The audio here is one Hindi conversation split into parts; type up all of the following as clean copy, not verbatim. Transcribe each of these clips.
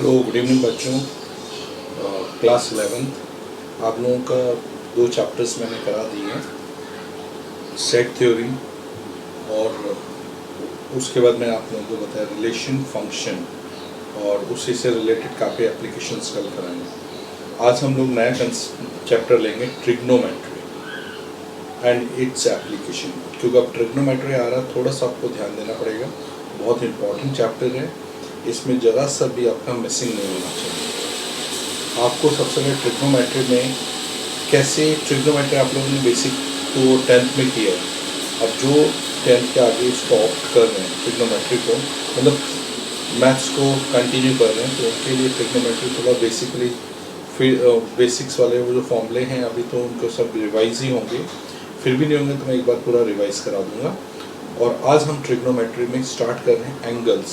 हेलो गुड इवनिंग बच्चों। क्लास 11 आप लोगों का 2 चैप्टर्स मैंने करा दिए हैं, सेट थ्योरी और उसके बाद मैं आप लोगों को बताया रिलेशन फंक्शन और उसी से रिलेटेड काफ़ी एप्लीकेशंस कल कराएंगे। आज हम लोग नया चैप्टर लेंगे ट्रिग्नोमेट्री एंड इट्स एप्लीकेशन, क्योंकि अब ट्रिग्नोमेट्री आ रहा, थोड़ा सा आपको ध्यान देना पड़ेगा। बहुत इंपॉर्टेंट चैप्टर है, इसमें ज़रा सा भी आपका मिसिंग नहीं होना चाहिए। आपको सबसे पहले ट्रिग्नोमेट्री में कैसे ट्रिग्नोमेट्री आप लोगों ने बेसिक तो 10th में किया है, अब जो 10th के आगे इसको ऑप्ट कर रहे हैं ट्रिग्नोमेट्री को, मतलब मैथ्स को कंटिन्यू कर रहे हैं, तो उनके लिए ट्रिग्नोमेट्री थोड़ा बेसिकली फिर बेसिक्स वाले वो जो फॉर्मूले हैं अभी तो उनको सब रिवाइज ही होंगे, फिर भी नहीं होंगे तो मैं एक बार पूरा रिवाइज करा दूंगा। और आज हम ट्रिग्नोमेट्री में स्टार्ट कर रहे हैं एंगल्स,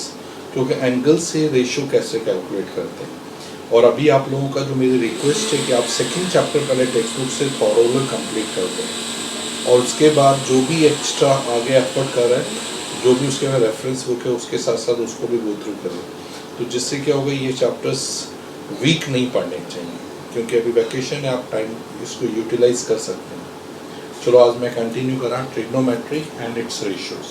क्योंकि एंगल से रेशियो कैसे कैलकुलेट करते हैं। और अभी आप लोगों का जो मेरी रिक्वेस्ट है कि आप सेकंड चैप्टर पहले टेक्स्ट बुक से थॉरोली कंप्लीट कर दें, और उसके बाद जो भी एक्स्ट्रा आगे एफर्ट कर रहे हैं, जो भी उसके बाद रेफरेंस बुक है उसके साथ साथ उसको भी गो थ्रू करें, तो जिससे क्या होगा, ये चैप्टर्स वीक नहीं पढ़ने चाहिए, क्योंकि अभी वैकेशन है, आप टाइम इसको यूटिलाइज कर सकते हैं। चलो आज मैं कंटिन्यू करा ट्रिग्नोमेट्री एंड इट्स रेशियोज।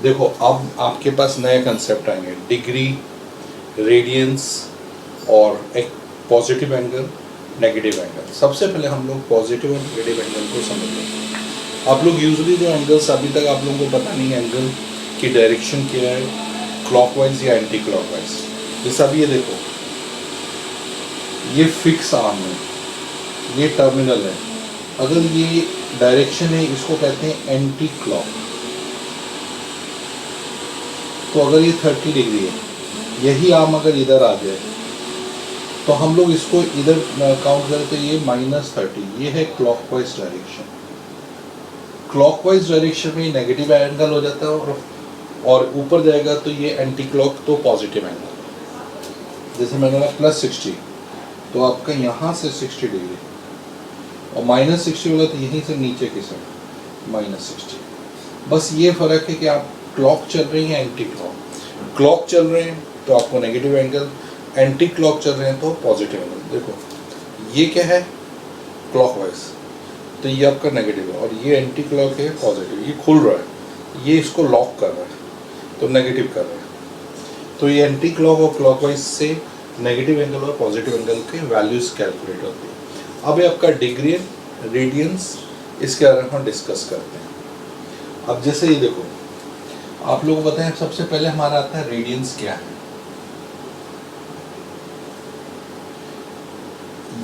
देखो अब आपके पास नए कंसेप्ट आएंगे, डिग्री, रेडियंस और एक पॉजिटिव एंगल, नेगेटिव एंगल। सबसे पहले हम लोग पॉजिटिव और नेगेटिव एंगल को समझ लेंगे। आप लोग यूजुअली जो एंगल्स अभी तक आप लोगों को पता नहीं एंगल की डायरेक्शन क्या है, क्लॉकवाइज या एंटी क्लॉकवाइज। जैसे अभी ये देखो, ये फिक्स आर्म है, ये टर्मिनल है, अगर ये डायरेक्शन है इसको कहते हैं एंटी क्लॉक। तो अगर ये 30 डिग्री है, यही आर्म अगर इधर आ जाए तो हम लोग इसको इधर काउंट करें तो ये -30, ये है क्लॉकवाइज डायरेक्शन। क्लॉकवाइज डायरेक्शन में नेगेटिव एंगल हो जाता है, और ऊपर जाएगा तो ये एंटी क्लॉक तो पॉजिटिव एंगल। जैसे मैंने बोला +60, तो आपका यहाँ से 60 डिग्री, और -60 बोला तो यहीं से नीचे की साइड -60। बस ये फ़र्क है कि आप क्लॉक चल रही है एंटी क्लॉक, क्लॉक चल रहे हैं तो आपको नेगेटिव एंगल, एंटी क्लॉक चल रहे हैं तो पॉजिटिव एंगल। देखो ये क्या है, क्लॉकवाइज, तो ये आपका नेगेटिव है, और ये एंटी क्लॉक है पॉजिटिव। ये खुल रहा है, ये इसको लॉक कर रहा है तो नेगेटिव कर रहा है। तो ये एंटी क्लॉक और क्लॉकवाइज से नेगेटिव एंगल और पॉजिटिव एंगल के वैल्यूज कैलकुलेट होती है। अब आपका डिग्री, रेडियंस, इसके बारे में हम डिस्कस करते हैं। अब जैसे ये देखो, आप लोगों को बताएं, सबसे पहले हमारा आता है रेडियंस क्या है।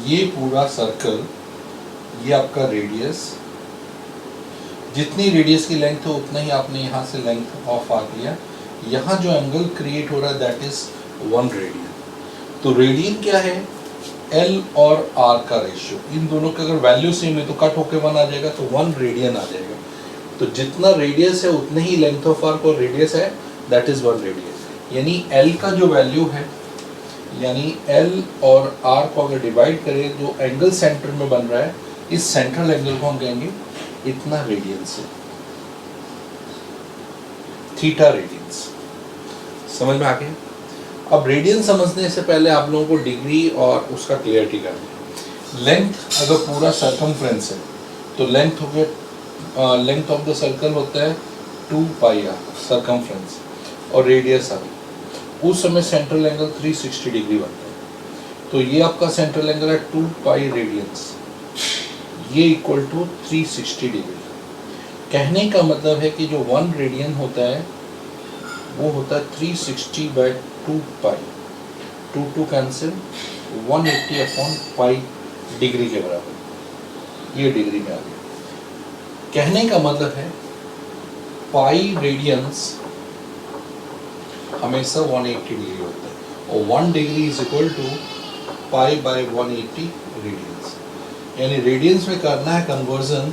ये पूरा सर्कल, ये आपका रेडियस, जितनी रेडियस की लेंथ है उतना ही आपने यहाँ से लेंथ ऑफ आ दिया। यहाँ जो एंगल क्रिएट हो रहा है दैट इज 1 रेडियन। तो रेडियन क्या है, L और R का रेशियो, इन दोनों का अगर वैल्यू सेम है तो कट होके 1 आ जाएगा, तो 1 रेडियन आ जाएगा। तो जितना रेडियस है उतने ही लेंथ ऑफ आर्क और रेडियस है, दैट इज 1 रेडियन। यानी L का जो वैल्यू है, यानी L और R को अगर डिवाइड करें, जो एंगल सेंटर में बन रहा है, इस सेंट्रल एंगल को हम कहेंगे इतना रेडियंस है, थीटा रेडियंस। समझ में आ गया? अब रेडियन समझने से पहले आप लोगों को डिग्री और उसका क्लियरिटी करना है। लेंथ अगर पूरा सर्कमफ्रेंस है तो लेंथ हो गया, लेंथ ऑफ द सर्कल होता है 2πr सर्कमफ्रेंस, और रेडियस आर। उस समय सेंट्रल एंगल 360 डिग्री बनता है, तो ये आपका सेंट्रल एंगल है 2π रेडियंस, ये इक्वल टू 360 डिग्री। कहने का मतलब है कि जो 1 रेडियन होता है वो होता है 360/2π, 2 कैंसिल, 180/π डिग्री के बराबर, ये डिग्री में आ गया। कहने का मतलब है पाई रेडियंस हमेशा 180 डिग्री होता है, और 1 degree is equal to pi by 180 radians. यानी रेडियंस में करना है कन्वर्जन,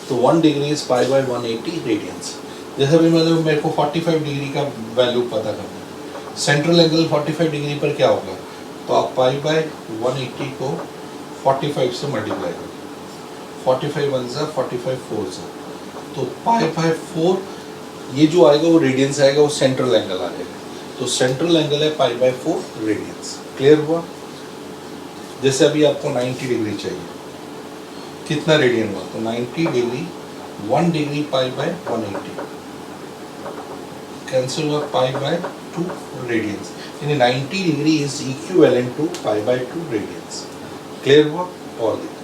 तो 1 degree is pi by 180 radians. जैसे भी मतलब मेरे को 45 डिग्री का वैल्यू पता करना है, सेंट्रल एंगल 45 डिग्री पर क्या होगा, तो आप पाई बाय 180 को 45 से मल्टीप्लाई करें, 45 वन ज़ा 45 फोर ज़ा, तो पाई बाय 4, ये जो आएगा वो रेडियंस आएगा, वो सेंट्रल एंगल आ जाएगा। तो सेंट्रल एंगल है पाई बाय 4 रेडियंस। क्लियर हुआ? जैसे अभी आपको 90 डिग्री चाहिए, कितना रेडियन हुआ, तो 90 degree 1 degree pi by 180 cancel हुआ, पाई बाय 2 रेडियंस, यानी 90 degree is equivalent to pi by 2 radians. Clear हुआ? और देखो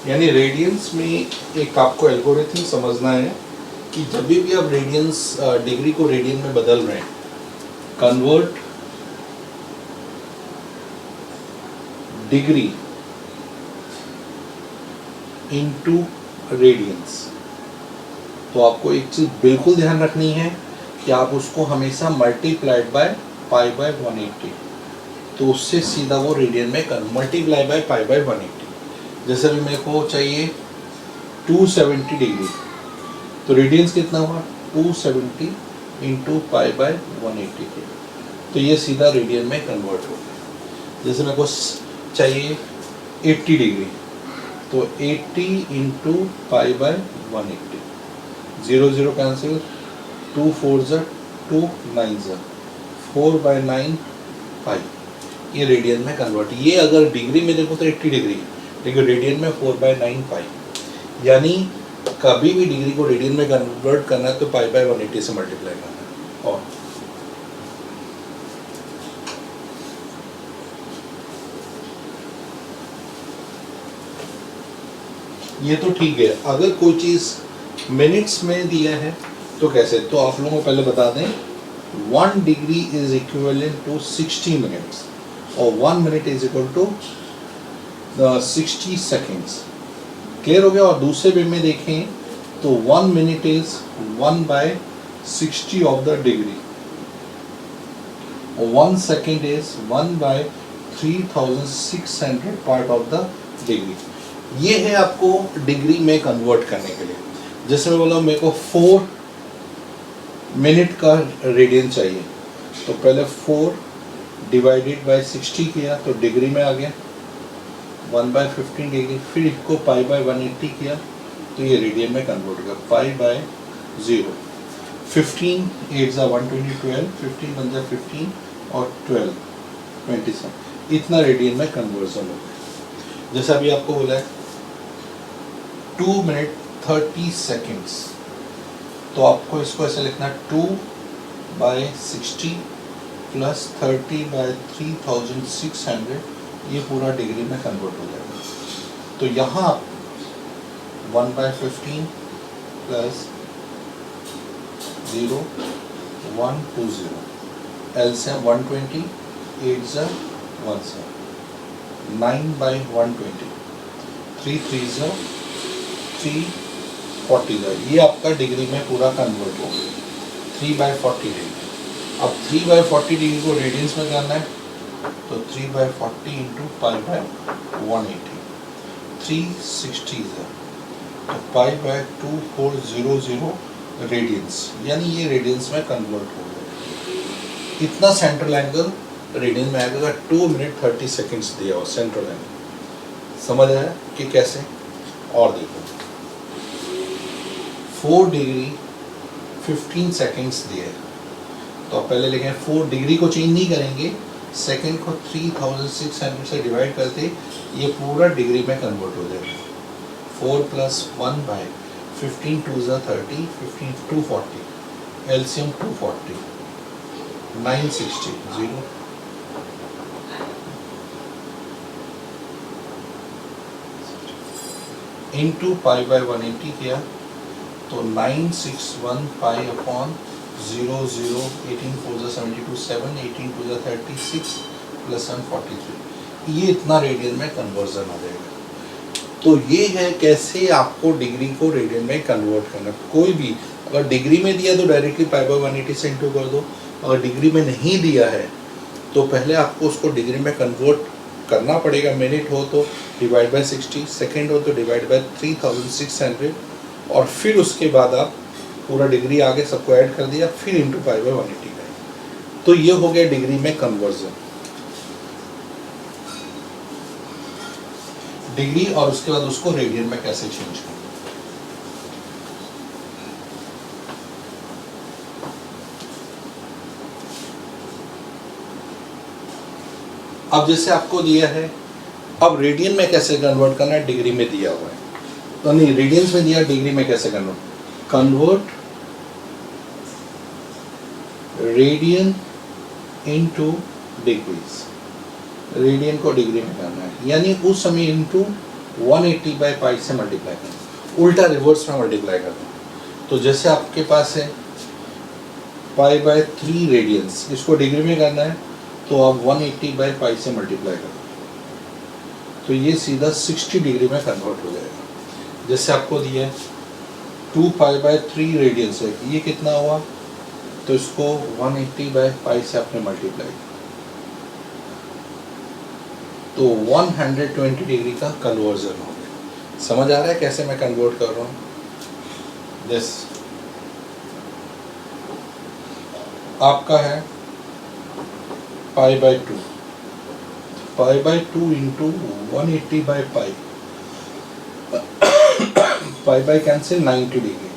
यानी रेडियंस में एक आपको एल्गोरिथम समझना है कि जब भी आप रेडियंस डिग्री को रेडियन में बदल रहे हैं, कन्वर्ट डिग्री इनटू रेडियंस, तो आपको एक चीज बिल्कुल ध्यान रखनी है कि आप उसको हमेशा मल्टीप्लाइड बाय पाई बाय 180, तो उससे सीधा वो रेडियन में मल्टीप्लाई बाय पाई बाय 180। जैसे भी मेरे को चाहिए 270 डिग्री, तो रेडियंस कितना हुआ, 270 इंटू पाई बाय 180 के, तो ये सीधा रेडियन में कन्वर्ट हो गया। जैसे मेरे को चाहिए 80 डिग्री, तो 80 इंटू पाई बाय 180, 0 0 कैंसिल, 2 4 ज़ा 2 9 ज़ा 4 बाय 9 पाई, ये रेडियन में कन्वर्ट। ये अगर डिग्री में देखो तो 80 डिग्री, लेकिन रेडियन में 4 बाय 9 पाई, यानी कभी भी डिग्री को रेडियन में कन्वर्ट करना है तो पाई बाय 180 से मल्टीप्लाई करना है। और ये तो ठीक है, अगर कोई चीज़ मिनट्स में दिया है तो कैसे, तो आप लोगों को पहले बता दें 1 degree is equivalent to 60 minutes और 1 minute is equal to 60 seconds. Clear हो गया? और दूसरे वे में देखें तो 1 minute is 1 by 60 of the degree और 1 second is 1 by 3600 part of the degree. ये है आपको डिग्री में कन्वर्ट करने के लिए। जैसे मैं बोला मेरे को 4 मिनट का रेडियन चाहिए, तो पहले 4 डिवाइडेड बाय 60 किया तो डिग्री में आ गया, 1 बाय 15 डिग्री, फिर इसको पाई बाय 180 किया तो ये रेडियन में कन्वर्ट हो गया, पाई बाय 0, 15 8 ज़ा 120 12, 15 1 ज़ा 15 और 12 27, इतना रेडियन में कन्वर्जन हो गया। जैसा अभी आपको बोला है 2 मिनट 30 सेकेंड्स, तो आपको इसको ऐसे लिखना है 2 बाय 60 प्लस 30 बाय 3600, ये पूरा डिग्री में कन्वर्ट हो जाएगा। तो यहाँ 1 बाय 15 प्लस 0 1 2 0, एलसीएम 120, 8 ज़ा 1 ज़ा 9 बाय 120, 3 3 ज़ा 340 ज़ा, ये आपका डिग्री में पूरा कन्वर्ट हो गया 3 बाय 40 डिग्री। अब 3 बाय 40 डिग्री को रेडियंस में करना है, तो 3 बाय 40 इंटू पाई बाय 180, 360 ज़ा, तो पाई बाय 2400 रेडियंस, यानी ये रेडियंस में कन्वर्ट हो गया। इतना सेंट्रल एंगल रेडियन में आएगा। 2 मिनट 30 सेकेंड्स दिया हो सेंट्रल एंगल, समझ आया कि कैसे? और देखो 4 डिग्री 15 सेकेंड्स दिए, तो आप पहले लिखें 4 डिग्री को चेंज नहीं करेंगे, सेकेंड को 3600 से डिवाइड करते ये पूरा डिग्री में कन्वर्ट हो जाएगा। 4 प्लस 1 बाय 15 2 ज़ा 30, 15 240, एलसीएम 240, 960 0, इंटू पाई बाय 180 किया तो 961 पाई अपॉन 0 0, 18 4 ज़ा 72 7, 18 2 ज़ा 36 प्लस 1 43, ये इतना रेडियन में कन्वर्जन आ जाएगा। तो ये है कैसे आपको डिग्री को रेडियन में कन्वर्ट करना। कोई भी अगर डिग्री में दिया तो डायरेक्टली पाई बाय 180 से इंटू कर दो, अगर डिग्री में नहीं दिया है तो पहले आपको उसको डिग्री में कन्वर्ट करना पड़ेगा। मिनट हो तो डिवाइड बाय 60, सेकेंड हो तो डिवाइड बाय 3600, और फिर उसके बाद आप पूरा डिग्री आगे सबको ऐड कर दिया, फिर इंटू पाई बाय 180 का। तो ये हो गया डिग्री में कन्वर्जन, डिग्री, और उसके बाद उसको रेडियन में कैसे चेंज करना। अब जैसे आपको दिया है, अब रेडियन में कैसे कन्वर्ट करना है, डिग्री में दिया हुआ है तो नहीं, रेडियंस में दिया, डिग्री में कैसे convert radian into degrees, radian को डिग्री में करना है, यानी उस समय इंटू 180 बाई पाई से मल्टीप्लाई करना, उल्टा रिवर्स में मल्टीप्लाई करना। तो जैसे आपके पास है पाई बाय 3 रेडियंस, इसको डिग्री में करना है तो आप 180 बाई पाई से मल्टीप्लाई करो, तो ये सीधा 60 डिग्री में कन्वर्ट हो जाएगा। जैसे आपको दिया है 2 पाई बाय 3 रेडियंस है, ये कितना हुआ, तो इसको 180 बाई पाई से आपने मल्टीप्लाई, तो 120 डिग्री का कन्वर्जन हो गया। समझ आ रहा है कैसे मैं कन्वर्ट कर रहा हूँ। यस, आपका है पाई by 2, pi by 2 into 180 by pi, pi by cancel 90 degree,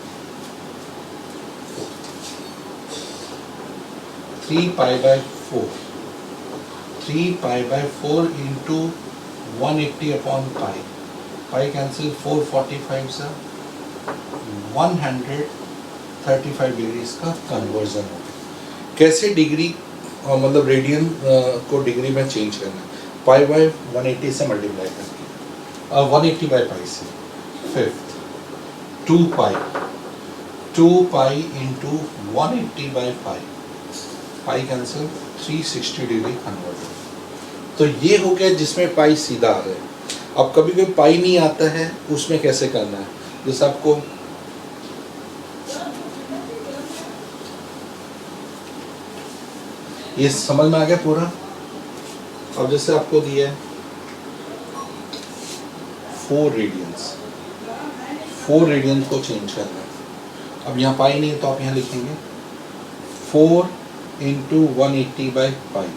3 pi by 4, 3 pi by 4 into 180 upon pi, pi cancel 445 से 135 डिग्री इसका कन्वर्जन हो गया। कैसे डिग्री मतलब रेडियन को डिग्री में चेंज करना है, पाई बाय 180 से मल्टीप्लाई करके, 180 बाय पाई से, fifth 2 pi into 180 by pi, pi cancel 360 degree convert हो। तो ये हो गया जिसमें पाई सीधा आ रहा है। अब कभी कोई पाई नहीं आता है, उसमें कैसे करना है, जैसे आपको ये समझ में आ गया पूरा। अब जैसे आपको दिया है 4 रेडियंस, 4 रेडियंस को चेंज करना है। अब यहाँ पाई नहीं है तो आप यहाँ लिखेंगे 4 इंटू 180 बाई पाई,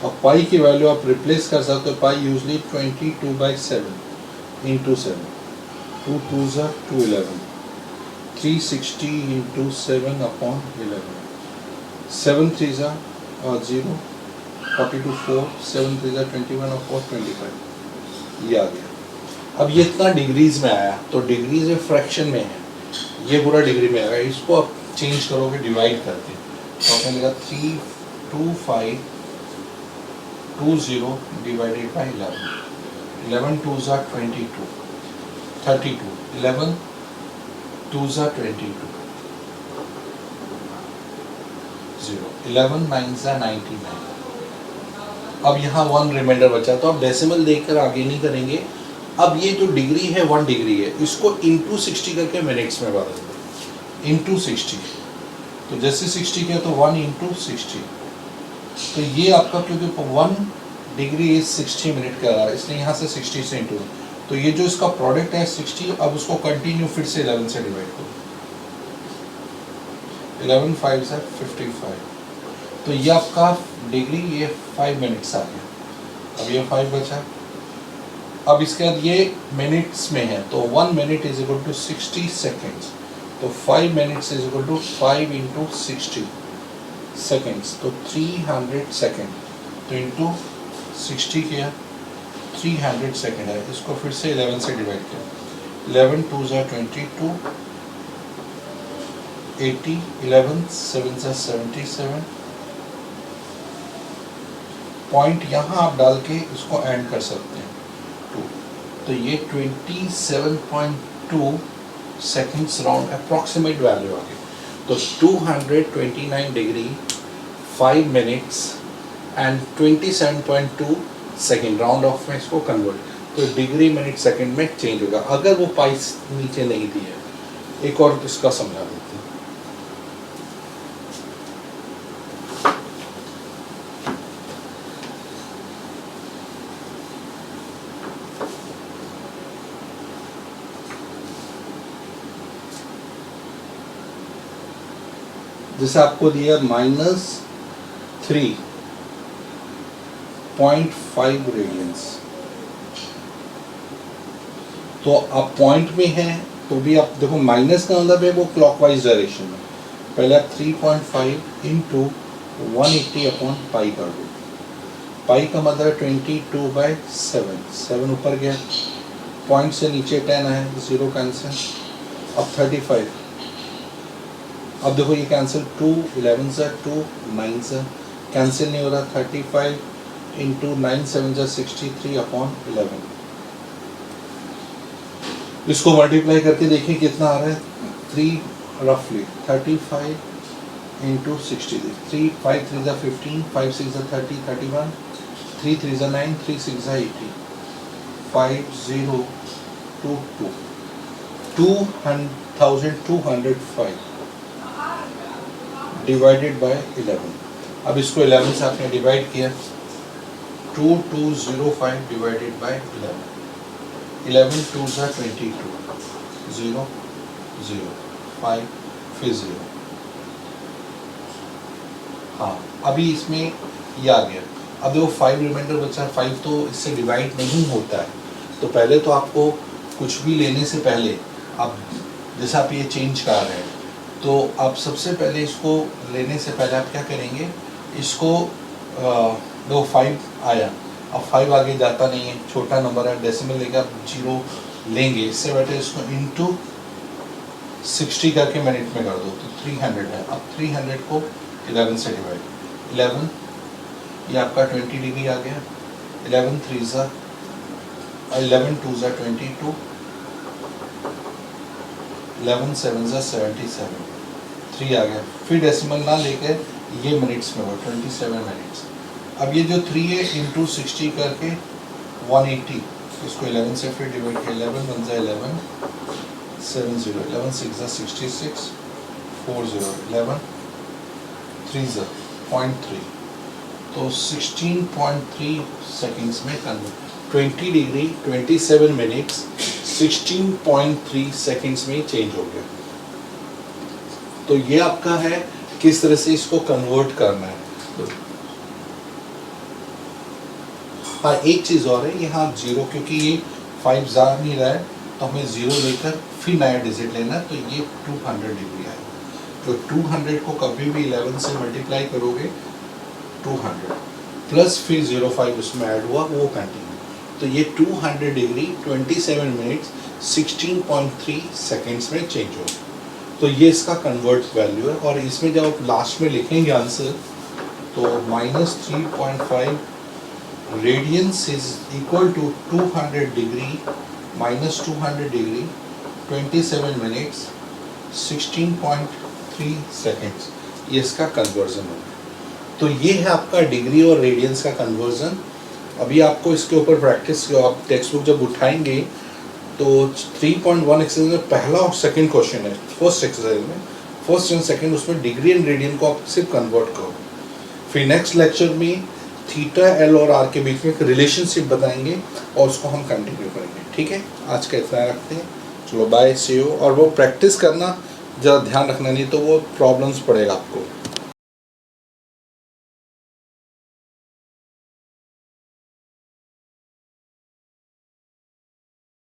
और पाई की वैल्यू आप रिप्लेस कर सकते हो, पाई यूजली 22 बाई 7 इंटू 7, 2 2 ज़ा 2 11, 360 इंटू 7 अपॉन 11, 7 3 ज़ा 0, 42 4, 7 3 ज़ा 21 और 4 25, ये आ गया। अब ये इतना डिग्रीज में आया, तो डिग्रीज में फ्रैक्शन में है, ये पूरा डिग्री में आएगा। इसको आप चेंज करोगे डिवाइड करके, तो आपने लिखा 325 20 डिवाइडेड बाई 11, 11 2 ज़ा 22, 32, 11 2 ज़ा 22, 0, 11 9 ज़ा 99। अब यहाँ 1 रिमाइंडर बचा, तो आप डेसिमल देखकर आगे नहीं करेंगे। अब ये जो डिग्री है 1 डिग्री है, इसको इंटू 60 करके मिनट्स में बदल दो, इंटू 60। तो जैसे 60 किया तो 1 इंटू 60, तो ये आपका क्योंकि 1 डिग्री 60 मिनट का रहा है, इसलिए यहाँ से 60 से इंटू, तो ये जो इसका प्रोडक्ट है 60, अब उसको कंटिन्यू फिर से 11 से डिवाइड करो, 11 5 से 55, तो ये आपका डिग्री ये 5 मिनट्स आ गया। अब ये 5 बचा, अब इसके बाद ये मिनट्स में है, तो 1 minute is equal to 60 seconds, तो 5 minutes is equal to 5 into 60 seconds, तो 300 सेकेंड, तो इंटू 60 किया 300 सेकेंड है। इसको फिर से 11 से डिवाइड किया, 11 2 ज़ा 22, 80, 11 7 ज़ा 77, पॉइंट यहाँ आप डाल के इसको एंड कर सकते हैं 2, तो ये 27.2 सेकेंड्स राउंड अप्रॉक्सीमेट वैल्यू आ गई। तो 229 degree 5 minutes and 27.2 second round of में इसको कन्वर्ट। तो डिग्री मिनट सेकंड में चेंज होगा अगर वो पाई नीचे नहीं दी है। एक और इसका समझा देते हैं। जैसे आपको दिया -3.5 रेडियंस, तो आप पॉइंट में है तो भी आप देखो माइनस का मतलब है वो क्लॉकवाइज डायरेक्शन में। पहले आप 3.5 इंटू 180 अपॉन पाई कर दो। पाई का मतलब है 22/7, 7 ऊपर गया, पॉइंट से नीचे 10 है, 0 कैंसिल। अब 35, अब देखो ये कैंसिल, 2 11 से 2 9 से कैंसिल नहीं हो रहा। 35 इंटू 9 7 जा 63 अपॉन 11। इसको मल्टीप्लाई करके देखिए कितना आ रहा है। 3 रफली 35 इंटू 63, 3 5 3 जा 15, 5 6 जा 30 31, 3 3 जा 9, 3 6 जा 80, 5022 2205 डिवाइडेड बाय 11। अब इसको 11 से आपने डिवाइड किया, 2205 डिवाइडेड बाय 11, 11 2 जा 22, 0 0 5 फिर 0। हाँ अभी इसमें ये आ गया। अब देखो 5 रिमाइंडर बचा, 5 तो इससे डिवाइड नहीं होता है। तो पहले तो आपको कुछ भी लेने से पहले अब जैसे आप ये चेंज कर रहे हैं तो आप सबसे पहले इसको लेने से पहले आप क्या करेंगे, इसको दो 5 आया, अब 5 आगे जाता नहीं है, छोटा नंबर है, डेसिमल लेके आप 0 लेंगे। इससे बेटर इसको इंटू 60 करके मिनट में कर दो तो 300 है। अब 300 को 11 से डिवाइड, 11 ये आपका 20 डिग्री आ गया, 11 3 जा 11 2 जा 22, 11 7 जा 77, 3 आ गया। फिर डेसिमल ना लेकर ये मिनट्स में हो 27 मिनट्स। अब ये जो 3 है इंटू 60 करके 180, इसको 11 से फिर डिवाइड किया, 11 1 जा 11 7 0, 11 6 जा 66 4 0, 11 3 जा 0.3, तो 16.3 सेकेंड्स में कन्वर्ट, 20 डिग्री 27 मिनट्स 16.3 सेकेंड्स में चेंज हो गया। तो ये आपका है किस तरह से इसको कन्वर्ट करना है। हाँ एक चीज़ और है, यहाँ 0 क्योंकि ये 5 जा नहीं रहा है तो हमें 0 लेकर फिर नया डिजिट लेना है, तो ये 200 डिग्री आएगा। तो 200 को कभी भी 11 से मल्टीप्लाई करोगे 200 प्लस फिर 05 उसमें ऐड हुआ वो कंटिन्यू, तो ये 200 डिग्री 27 मिनट्स 16.3 सेकेंड्स में चेंज हो। तो ये इसका कन्वर्ट वैल्यू है। और इसमें जब आप लास्ट में लिखेंगे आंसर तो -3.5 radians is equal to 200 degree minus 200 degree 27 minutes 16.3 seconds, ये इसका कन्वर्जन होगा। तो ये है आपका डिग्री और रेडियंस का कन्वर्जन। अभी आपको इसके ऊपर प्रैक्टिस, आप टेक्स्ट बुक जब उठाएंगे तो 3.1 एक्सरसाइज में पहला और सेकंड क्वेश्चन है, फर्स्ट एक्सरसाइज में फर्स्ट एंड सेकंड, उसमें डिग्री एंड रेडियन को आप सिर्फ कन्वर्ट करो। फिर नेक्स्ट लेक्चर में थीटा एल और आर के बीच में एक रिलेशनशिप बताएंगे और उसको हम कंटिन्यू करेंगे। ठीक है, आज का इतना रखते हैं, चलो बाय सी यू। और वो प्रैक्टिस करना ज़रा ध्यान रखना, नहीं तो वो प्रॉब्लम्स पड़ेगा आपको।